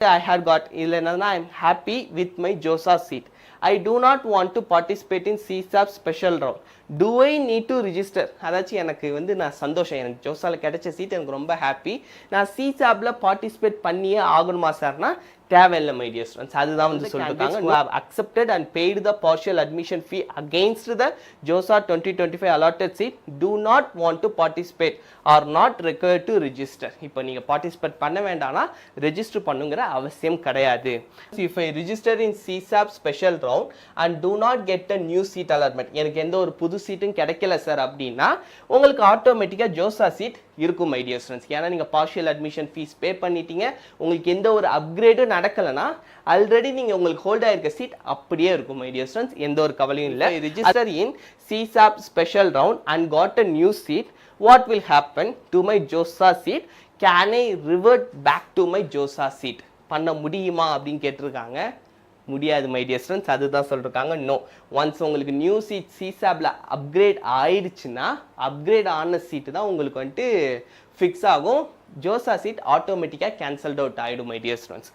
I had got I'm happy with my JOSA seat. I do not want to participate in CSAP special round. Do I need to register? அதாச்சும் எனக்கு வந்து நான் சந்தோஷம், எனக்கு ஜோசால கிடைச்ச seat எனக்கு ரொம்ப ஹாப்பி. நான் CSAPல பார்ட்டிசிபேட் பண்ணியே ஆகணுமா சார்னா தேவையில்லை மை டியர் ஸ்டூடெண்ட்ஸ். அதுதான் வந்து சொல்லியிருக்காங்க. who have accepted and paid the partial admission fee against the JOSA 2025 allotted seat do not want to participate are not required to register. இப்போ நீங்க பார்ட்டிசிபேட் பண்ண வேண்டாம்னா ரெஜிஸ்டர் பண்ணுங்கிற அவசியம் கிடையாது. if I register in CSAP special round and do not get a new seat allotment, எனக்கு எந்த ஒரு புது சீட்டும் கிடைக்கல சார் அப்படின்னா உங்களுக்கு ஆட்டோமேட்டிக்கா ஜோசா சீட் இருக்கும் மை டியர் ஸ்டூடெண்ட்ஸ். ஏன்னா நீங்க பார்ஷியல் அட்மிஷன் ஃபீஸ் பே பண்ணிட்டீங்க, உங்களுக்கு எந்த ஒரு அப்கிரேடும் நடக்கலனா ஆல்ரெடி நீங்க உங்களுக்கு ஹோல்ட் ஆயிருக்க சீட் அப்படியே இருக்கும் மை டியர் ஸ்டூடெண்ட்ஸ், எந்த ஒரு கவலையும் இல்லை. Register in CSAP special round and got a new seat, what will happen to my JOSA seat? Can I revert back to my JOSA seat? பண்ண முடியுமா அப்படின்னு கேட்டிருக்காங்க. முடியாது மை டியர் ஸ்டூடெண்ட்ஸ், அதுதான் சொல்லிருக்காங்க. நோ, ஒன்ஸ் உங்களுக்கு நியூ சீட் CSAPல அப்கிரேட் ஆயிடுச்சுன்னா upgrade ஆன சீட்டு தான் உங்களுக்கு வந்துட்டு ஃபிக்ஸ் ஆகும். ஜோசா சீட் ஆட்டோமேட்டிக்காக கேன்சல்ட் அவுட் ஆகிடும் மை டியர் ஸ்டூடெண்ட்ஸ்.